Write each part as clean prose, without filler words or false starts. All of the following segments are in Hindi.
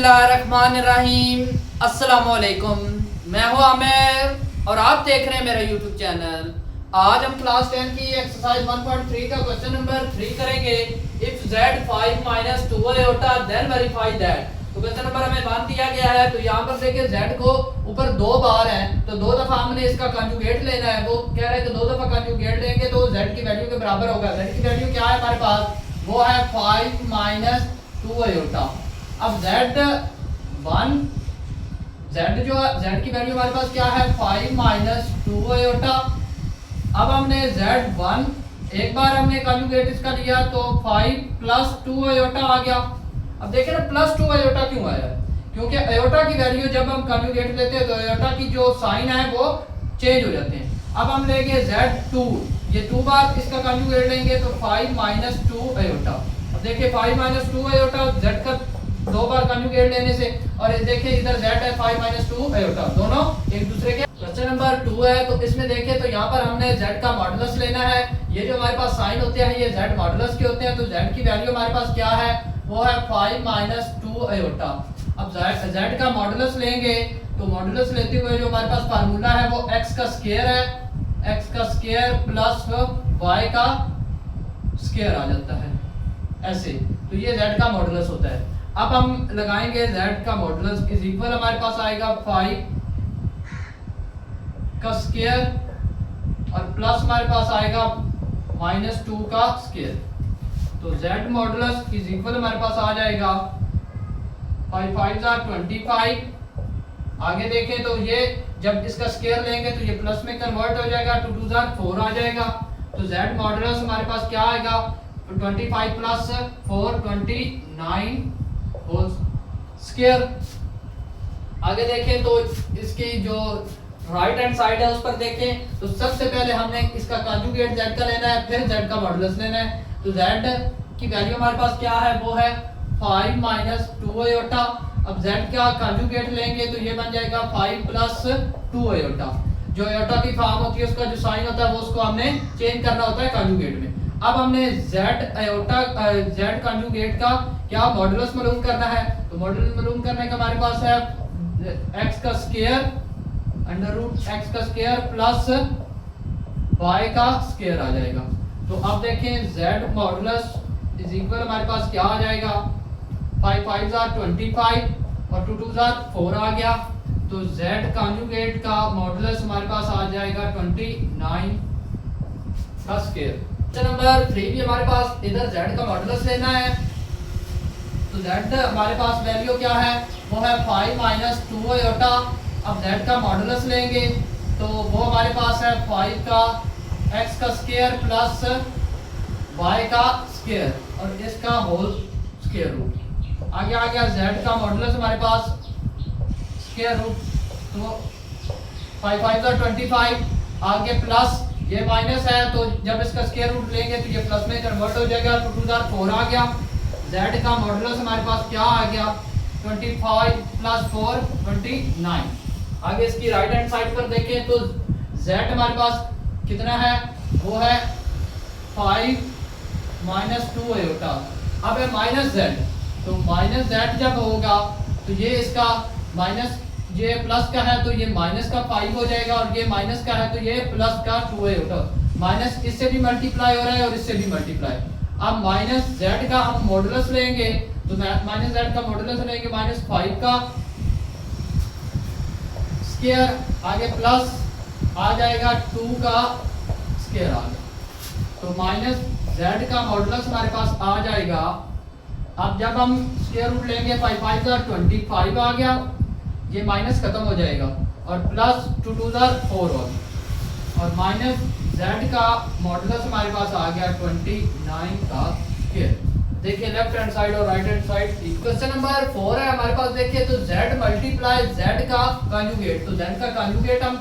बिस्मिल्लाहिर्रहमानिर्रहीम। अस्सलामुअलैकुम। मैं हूं आमिर और आप देख रहे हैं मेरा यूट्यूब चैनल। आज हम क्लास 10 की एक्सरसाइज 1.3 का क्वेश्चन नंबर 3 करेंगे। If z5 - 2 iota then verify that। तो क्वेश्चन नंबर हमें 1 दिया गया है। तो यहाँ पर देखिए z को ऊपर 2 बार है तो 2 दफा हमने इसका कंजुगेट लेना है। वो कह रहे हैं कि 2 दफा कंजुगेट लेंगे तो z की वैल्यू के बराबर होगा। z की वैल्यू क्या है हमारे पास, वो है 5 - 2 iota। अब z की वैल्यू हमारे पास क्या है 5 - 2 iota। अब हमने z1 एक बार हमने कंजुगेट इसका लिया तो 5 + 2 iota आ गया। अब देखें ना +2 iota क्यों आया, क्योंकि iota की वैल्यू जब हम कंजुगेट लेते हैं तो iota की जो साइन है वो चेंज हो जाते हैं। अब हम लेंगे z2, ये 2 बार इसका कंजुगेट लेंगे तो 5 - 2 iota। अब देखिए 5 - 2 iota z का 2 बार कंजुगेट लेने से, और देखिए इधर z है 5 - 2 iota, दोनों एक दूसरे के। क्वेश्चन नंबर 2 है तो इसमें देखिए तो यहाँ पर हमने z का मॉडुलस लेना है। ये जो हमारे पास साइन होते हैं ये z मॉडुलस के होते हैं। तो z की वैल्यू हमारे पास क्या है, वो है 5 - 2 iota। अब z का मॉडुलस लेंगे तो मॉडुलस लेते हुए जो हमारे पास फार्मूला है वो x का स्क्वायर है, x का स्क्वायर प्लस y का स्क्वायर आ जाता है ऐसे। तो ये z का मॉडुलस होता है। अब हम लगाएंगे z का मॉडुलस इज इक्वल हमारे पास आएगा 5 का स्क्वायर और प्लस हमारे पास आएगा -2 का स्क्वायर। तो z मॉडुलस इज इक्वल हमारे पास आ जाएगा 5 × 5 = 25। आगे देखें तो ये जब इसका स्क्वायर लेंगे तो ये प्लस में कन्वर्ट हो जाएगा, 2 × 2 = 4 आ जाएगा। तो z मॉडुलस हमारे पास क्या आएगा 25 + 4 29 होल स्क्वायर। आगे देखें तो इसकी जो राइट हैंड साइड है उस पर देखें तो सबसे पहले हमने इसका कंजुगेट z का लेना है, फिर z का मॉडुलस लेना है। तो z की वैल्यू हमारे पास क्या है, वो है 5 - 2 iota। अब z का कंजुगेट लेंगे तो ये बन जाएगा 5 + 2 iota। जो iota की फॉर्म होती है उसका जो साइन होता है वो उसको हमने चेंज करना होता है कंजुगेट में। अब हमने z कंजुगेट का क्या मॉडुलस मालूम करना है। तो मॉडुलस मालूम करने का हमारे पास है x का स्क्वायर √x का स्क्वायर प्लस y का स्क्वायर आ जाएगा। तो अब देखें z मॉडुलस इज इक्वल हमारे पास क्या आ जाएगा 5 × 5 = 25 और 2 × 2 = 4 आ गया। तो z कंजुगेट का मॉडुलस हमारे पास आ जाएगा 29 का स्क्वायर। नंबर 3 भी हमारे पास इधर z का मॉडुलस लेना है। तो z हमारे पास वैल्यू क्या है, वो है 5 - 2 iota। अब z का मॉडुलस लेंगे तो वो हमारे पास है 5 का x का स्क्वायर प्लस y का स्क्वायर और इसका होल स्क्वायर रूट। आगे आ गया z का मॉडुलस हमारे पास स्क्वायर रूट, तो 5 × 5 = 25। आगे प्लस ये माइनस है तो जब इसका स्क्वायर रूट लेंगे तो ये प्लस में कन्वर्ट हो जाएगा, 2 × 2 = 4 आ गया। z का मॉडुलस हमारे पास क्या आ गया 25 + 4 29। आगे इसकी राइट हैंड साइड पर देखें तो z हमारे पास कितना है, वो है 5 - 2 iota। अब है -z, तो -z जब होगा तो ये इसका माइनस, ये प्लस का है तो ये माइनस का 5 हो जाएगा और ये माइनस का है तो ये प्लस का 2 iota। माइनस इससे भी मल्टीप्लाई हो रहा है और इससे भी मल्टीप्लाई। अब -z का हम मॉडुलस लेंगे तो -z का मॉडुलस लेंगे -5 का स्क्वायर, आगे प्लस आ जाएगा 2 का स्क्वायर आ गया। तो -z का मॉडुलस हमारे पास आ जाएगा। अब जब हम स्क्वायर रूट लेंगे 5 × 5 = 25 आ गया, ये माइनस खत्म हो जाएगा और प्लस 2 × 2 = 4 होगा और -z का मॉडुलस हमारे पास आ गया 29 का स्क्वायर। देखिए लेफ्ट हैंड साइड और right hand side. Question number 4 है हमारे पास। देखिए तो z × z का कंजुगेट, तो z का कंजुगेट हम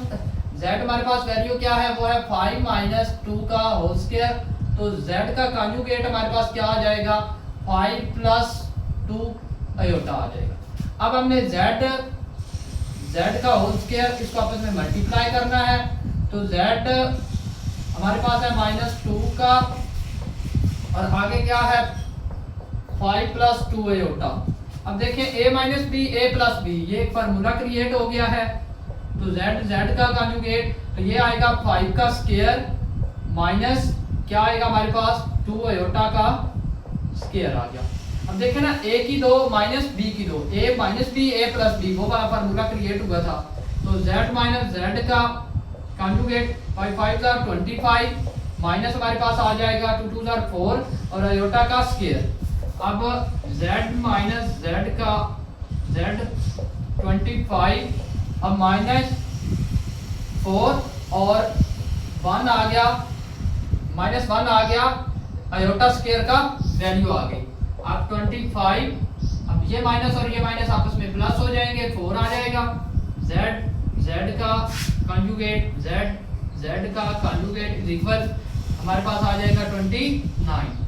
z हमारे पास वैल्यू क्या है, वो है 5 - 2 का होल स्क्वायर। तो z का कंजुगेट हमारे पास क्या आ जाएगा 5 + 2 iota आ जाएगा। अब हमने z का होल स्क्वायर इसको आपस में मल्टीप्लाई करना है। तो z हमारे पास है -2 का और आगे क्या है 5 + 2 iota। अब देखें a minus B a plus B, ये एक फार्मूला क्रिएट हो गया है। तो z का कॉन्जुगेट, तो ये आएगा 5 का स्क्वायर माइनस क्या आएगा हमारे पास 2 आयोटा का स्क्वायर आ गया। अब देखें ना a की 2 माइनस b की 2, a minus B a plus B, वो वाला फार्मूला क्रिएट हुआ था। तो z माइनस z का कॉन्जुगेट 5 5 are 25 माइनस हमारे पास आ जाएगा 2 2 are 4 और आयोटा का स्क्वायर। अब z माइनस z का z 25 अब माइनस 4 और 1 आ गया, माइनस 1 आ गया, आयोटा स्क्वायर का वैल्यू आ गई। अब 25, अब ये माइनस और ये माइनस आपस में प्लस हो जाएंगे, 4 आ जाएगा। z का कॉन्जुगेट z का कॉन्जुगेट इज इक्वल हमारे पास आ जाएगा 29।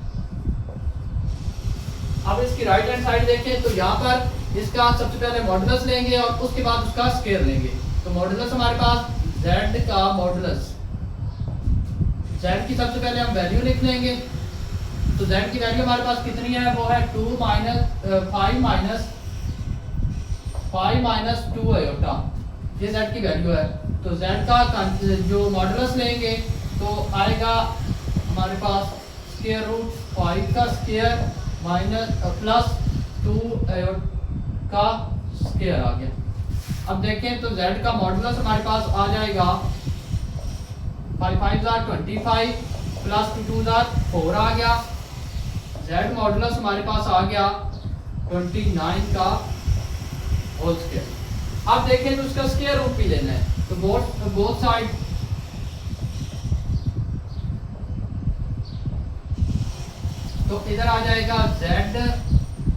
अब इसकी राइट हैंड साइड देखें तो यहाँ पर इसका सबसे पहले मॉडुलस लेंगे और उसके बाद उसका स्क्वायर लेंगे। तो मॉडुलस हमारे पास z का मॉडुलस, z की सबसे पहले हम वैल्यू लिख लेंगे। तो z की वैल्यू हमारे पास कितनी है, वो है 2 माइनस 5 माइनस 2 आयोटा, ये z की वैल्यू है। तो z का जो मॉडुलस लेंगे तो आएगा हमारे पास स्क्वायर रूट 5 का स्क्वायर माइनस प्लस 2 का स्क्वायर आ गया। अब देखें तो z का मॉडुलस हमारे पास आ जाएगा 5 5 are 25 प्लस 2 2 are 4 आ गया। z मॉडुलस हमारे पास आ गया 29 का होल स्क्वायर। अब देखें तो उसका स्क्वायर रूट भी लेना है, तो बोथ साइड तो इधर आ जाएगा z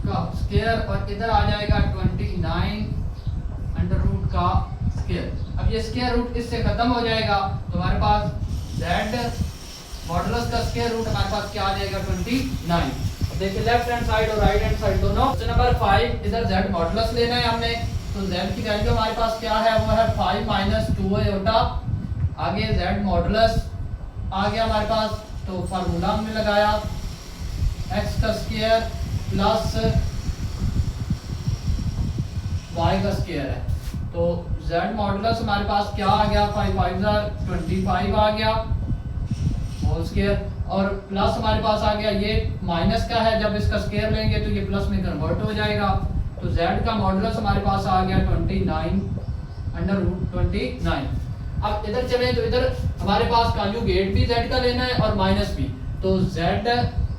का स्क्वायर और इधर आ जाएगा 29 अंडर रूट का स्क्वायर। अब ये स्क्वायर रूट इससे खत्म हो जाएगा तो हमारे पास z मॉडुलस का स्क्वायर रूट हमारे पास क्या आ जाएगा 29। देखिए लेफ्ट हैंड साइड और राइट हैंड साइड दोनों। नंबर 5 इधर z मॉडुलस लेना है हमने, तो z की वैल्यू हमारे पास क्या है, वो है 5 माइनस 2 आयोटा। आगे z मॉडुलस आ गया हमारे पास, तो फार्मूला हमने लगाया x का स्क्वायर प्लस y का स्क्वायर है। तो z मॉडुलस हमारे पास क्या आ गया, 5 5 are 25 आ गया होल स्क्वायर और प्लस हमारे पास आ गया, ये माइनस का है, जब इसका स्क्वायर लेंगे तो ये प्लस में कन्वर्ट हो जाएगा। तो z का मॉडुलस हमारे पास आ गया 29 अंडर रूट 29। अब इधर चलें तो इधर हमारे पास कॉन्जुगेट भी z का लेना है और माइनस भी। तो z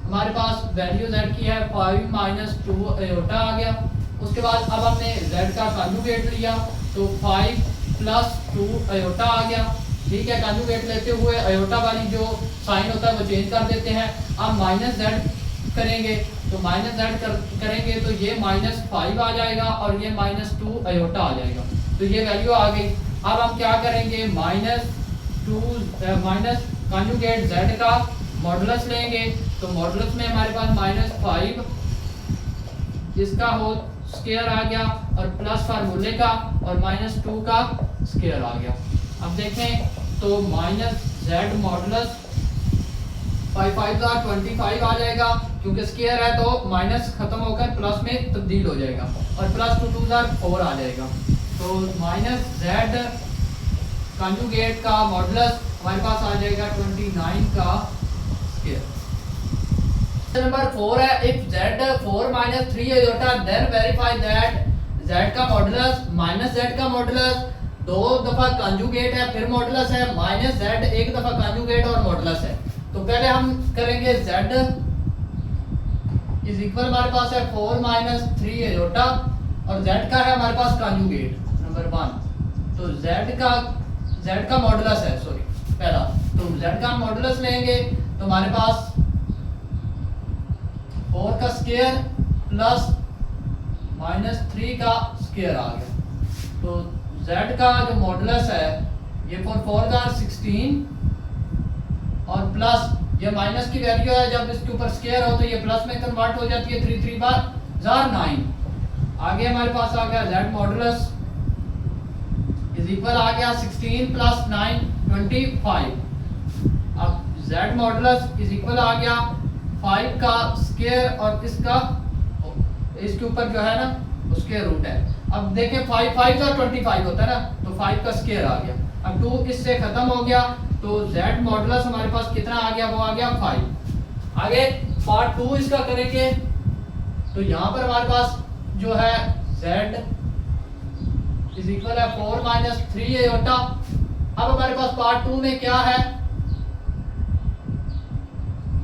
हमारे पास वैल्यू z की है 5 माइनस 2 आयोटा आ गया। उसके बाद अब हमने z का कॉन्जुगेट लिया तो 5 प्लस 2 आयोटा आ गया। ठीक है, कॉन्जुगेट लेते हुए आयोटा वाली जो साइन होता है वो चेंज कर देते हैं। अब माइनस z करेंगे तो माइनस z करेंगे तो ये माइनस 5 आ जाएगा और ये माइनस 2 आयोटा आ जाएगा। तो ये वैल्यू आ गई। अब हम क्या करेंगे, माइनस कॉन्जुगेट z का मॉडुलस लेंगे तो मॉडुलस में हमारे पास माइनस 5 इसका होल स्क्वायर आ गया और प्लस फार्मूले का और माइनस 2 का स्क्वायर आ गया। अब देखें तो माइनस z मॉडुलस 5 5 are 25 आ जाएगा, क्योंकि स्क्वायर है तो माइनस खत्म होकर प्लस में तब्दील हो जाएगा और प्लस 2 2 are 4 आ जाएगा। तो माइनस z कॉन्जुगेट का मॉडुलस हमारे पास आ जाएगा 29 का स्क्वायर। नंबर 4 है, if z 4 minus 3 iota then verify that z का मॉडुलस माइनस z का मॉडुलस 2 दफा कॉन्जुगेट है फिर मॉडुलस है, माइनस z 1 दफा कॉन्जुगेट और मॉडुलस है। तो पहले हम करेंगे z इज इक्वल हमारे पास है 4 माइनस 3 आयोटा और z का है हमारे पास कॉन्जुगेट नंबर 1। तो z का मॉडुलस है, सॉरी पहला, तो z का मॉडुलस लेंगे तो हमारे पास 4 का स्क्वायर प्लस माइनस 3 का स्क्वायर आ गया। तो z का जो मॉडुलस है ये 4 का 16 और प्लस ये माइनस की वैल्यू है, जब इसके ऊपर स्क्वायर हो तो ये प्लस में कन्वर्ट हो जाती है, 3 3 बार 9। आगे हमारे पास आ गया z मॉडुलस इज इक्वल आ गया 16 प्लस 9 25। अब z मॉडुलस इज इक्वल आ गया 5 का स्क्वायर और इसका इसके ऊपर जो है ना उसके रूट है। अब देखें 5 5 का 25 होता है ना, तो 5 का स्क्वायर आ गया। अब 2 इससे खत्म हो गया, तो z मॉडुलस हमारे पास कितना आ गया, वो आ गया 5। आगे पार्ट 2 इसका करेंगे, तो यहाँ पर हमारे पास जो है z इज इक्वल है 4 माइनस 3 आयोटा। अब हमारे पास पार्ट 2 में क्या है,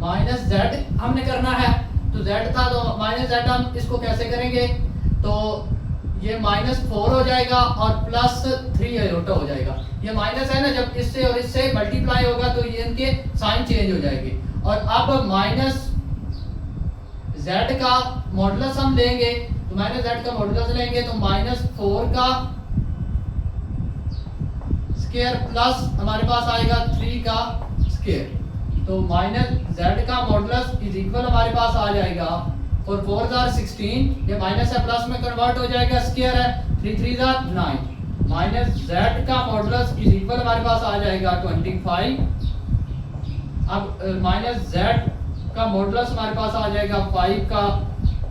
माइनस z हमने करना है, तो z था तो माइनस z हम इसको कैसे करेंगे, तो ये -4 हो जाएगा और +3 आयोटा हो जाएगा। ये माइनस है ना, जब इससे और इससे मल्टीप्लाई होगा तो ये इनके साइन चेंज हो जाएंगे। और अब माइनस z का मॉडुलस हम लेंगे, तो माइनस z का मॉडुलस लेंगे तो -4 का स्क्वायर प्लस हमारे पास आएगा 3 का स्क्वायर, तो माइनस z का मॉडुलस इज इक्वल हमारे पास आ जाएगा, और 4 जार 16, ये माइनस है प्लस में कन्वर्ट हो जाएगा, स्क्वायर है 3 3 जार 9, माइनस z का मॉडुलस इज इक्वल हमारे पास आ जाएगा 25। अब माइनस z का मॉडुलस हमारे पास आ जाएगा 5 का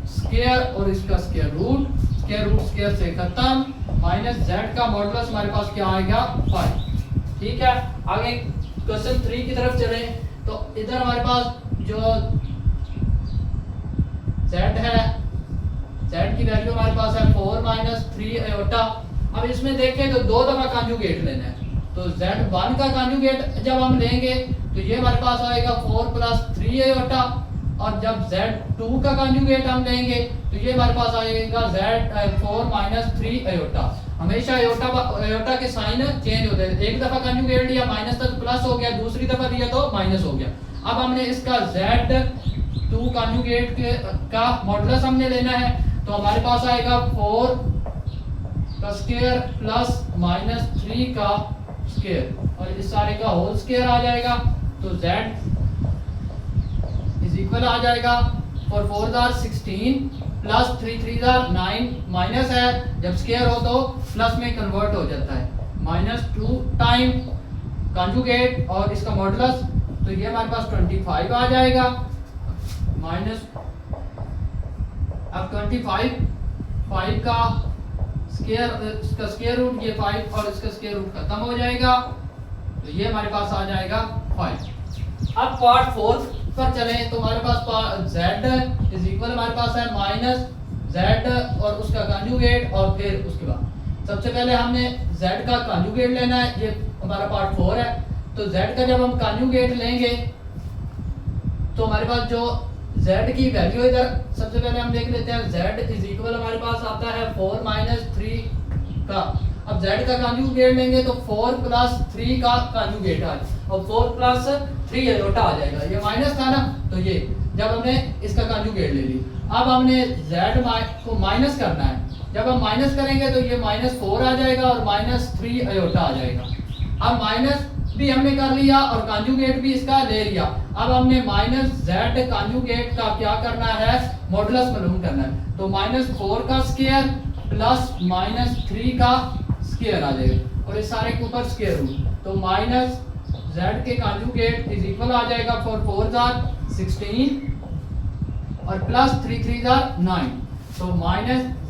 स्क्वायर और इसका स्क्वायर रूट से खत्म, माइनस z का मॉडुलस हमारे पास क्या आएगा 5। ठीक है, आगे क्वेश्चन 3 की तरफ चले, तो इधर हमारे पास जो z है, z की वैल्यू हमारे पास है 4 माइनस 3 आयोटा। अब इसमें देखें तो 2 दफा कॉन्जुगेट लेना है, तो z1 का कॉन्जुगेट जब हम लेंगे तो ये हमारे पास आएगा 4 प्लस 3 आयोटा, और जब z2 का कॉन्जुगेट हम लेंगे तो ये हमारे पास आएगा z4 माइनस 3 आयोटा। हमेशा आयोटा के साइन चेंज होते हैं, एक दफा कॉन्जुगेट लिया माइनस था तो प्लस हो गया, दूसरी दफा लिया तो माइनस हो गया। अब हमने इसका z2 कॉन्जुगेट का मॉडुलस हमने लेना है, तो हमारे पास आएगा 4 का स्क्वायर प्लस -3 का स्क्वायर, और इस सारे का होल स्क्वायर आ जाएगा, तो z इज इक्वल आ जाएगा 4 4 जार 16 प्लस 3 3 जार 9, माइनस है जब स्क्वायर हो तो प्लस में कन्वर्ट हो जाता है, -2 टाइम कॉन्जुगेट और इसका मॉडुलस, तो ये हमारे पास 25 आ जाएगा, माइनस अब 25 5 का स्क्वायर, इसका स्क्वायर रूट, ये 5 और इसका स्क्वायर रूट खत्म हो जाएगा, तो ये हमारे पास आ जाएगा 5। अब पार्ट 4 पर चले, तो हमारे पास z इज इक्वल हमारे पास है माइनस z और उसका कॉन्जुगेट, और फिर उसके बाद सबसे पहले हमने z का कॉन्जुगेट लेना है, ये हमारा पार्ट 4 है। तो z का जब हम कॉन्जुगेट लेंगे तो हमारे पास जो z की वैल्यू इधर सबसे पहले हम देख लेते हैं, z इज इक्वल हमारे पास आता है 4 माइनस 3 का। अब z का कॉन्जुगेट लेंगे तो 4 प्लस 3 का कॉन्जुगेट आ, और 4 प्लस 3 आयोटा आ जाएगा, ये माइनस था ना, तो ये जब हमने इसका कॉन्जुगेट ले ली, अब हमने z को माइनस करना है, जब हम माइनस करेंगे तो ये -4 आ जाएगा और -3 आयोटा आ जाएगा। अब माइनस भी हमने कर लिया और कॉन्जुगेट भी इसका ले लिया, अब हमने -z कॉन्जुगेट का क्या करना है, मॉडुलस मालूम करना है, तो -4 का स्क्वायर प्लस -3 का स्क्वायर आ जाएगा, और इस सारे के ऊपर स्क्वायर रूट, तो z के कॉन्जुगेट इज इक्वल आ जाएगा 4 4 जार 16 और प्लस 3 3 जार 9, तो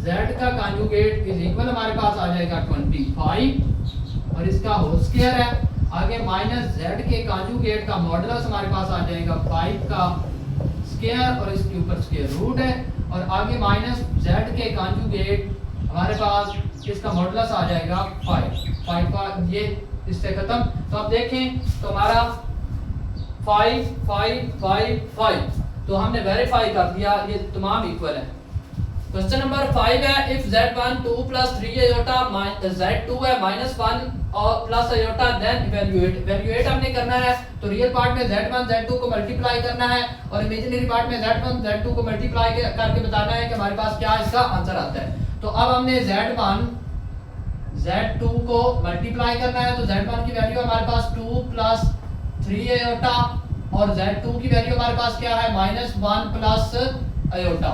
z का कॉन्जुगेट इज इक्वल हमारे पास आ जाएगा 25 और इसका होल स्क्वायर है। आगे z के कॉन्जुगेट का मॉडुलस हमारे पास आ जाएगा 5 का स्क्वायर और इसके ऊपर स्क्वायर रूट है, और आगे z के कॉन्जुगेट हमारे पास इसका मॉडुलस आ जाएगा 5 का, ये इससे खत्म। तो आप देखें तो हमारा 5 5 5 5, तो हमने वेरीफाई कर दिया, ये तमाम इक्वल है। क्वेश्चन नंबर 5 है, if z1 2 plus 3 iota z2 है -1 और प्लस आयोटा, देन इवैल्यूएट हमने करना है, तो रियल पार्ट में z1 z2 को मल्टीप्लाई करना है और इमेजिनरी पार्ट में z1 z2 को मल्टीप्लाई करके बताना है कि हमारे पास क्या इसका आंसर आता है। तो अब हमने z1 z2 को मल्टीप्लाई करना है, तो z1 की वैल्यू हमारे पास 2 प्लस 3 आयोटा और z2 की वैल्यू हमारे पास क्या है -1 प्लस आयोटा,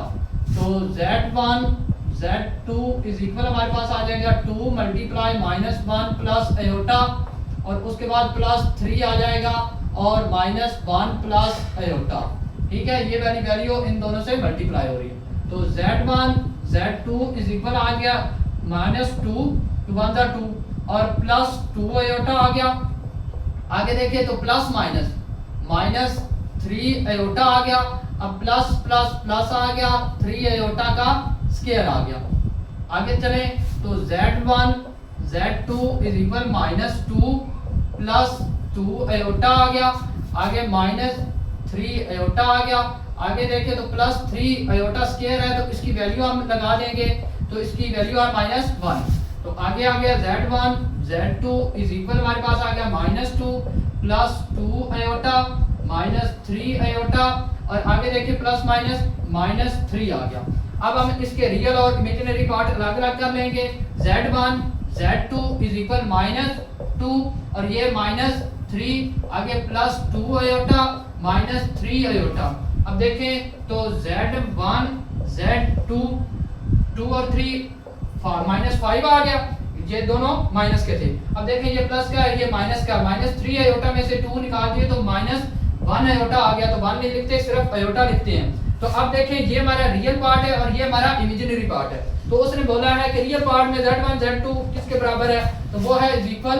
तो z1 z2 इज इक्वल हमारे पास आ जाएगा 2 मल्टीप्लाई -1 प्लस आयोटा और उसके बाद प्लस 3 आ जाएगा और -1 प्लस आयोटा। ठीक है, ये वाली वैल्यू इन दोनों से मल्टीप्लाई हो रही है। तो Z1 Z2 इज इक्वल आ गया -2 1 ज़ा 2 और प्लस 2 आयोटा आ गया। आगे देखिए तो प्लस माइनस 3 आयोटा आ गया। अब प्लस प्लस प्लस आ गया, 3 आयोटा का स्क्वायर आ गया। आगे चले तो Z1 Z2 is equal -2 plus 2 iota आ गया। आगे -3 आयोटा आ गया। आगे देखें तो +3 आयोटा स्क्वायर है, तो इसकी वैल्यू हम लगा देंगे, तो इसकी वैल्यू है -1। तो आगे आ गया Z1 Z2 इज इक्वल हमारे पास आ गया -2 प्लस 2 आयोटा -3 आयोटा और आगे देखिए प्लस माइनस -3 आ गया। अब हम इसके रियल और इमेजिनरी पार्ट अलग अलग कर लेंगे। Z1 Z2 इज इक्वल -2 और ये -3 आगे +2 आयोटा -3 आयोटा। अब देखें तो Z1 Z2 2 और 3 -5 आ गया, ये दोनों माइनस के थे। अब देखें ये प्लस का है, ये माइनस का, -3 आयोटा में से 2 निकाल दिए तो -1 आयोटा आ गया। तो 1 नहीं लिखते, सिर्फ आयोटा लिखते हैं। तो अब देखें ये हमारा रियल पार्ट है और ये हमारा इमेजिनरी पार्ट है। तो उसने बोला है कि रियल पार्ट में Z1 Z2 किसके बराबर है, तो वो है इज इक्वल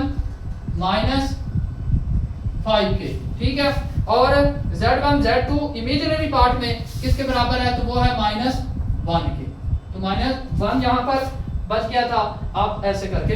-5 के, ठीक है। और Z1 Z2 इमेजिनरी पार्ट में किसके बराबर है, तो वो है -1 के। तो -1 यहाँ पर बच गया था, आप ऐसे करके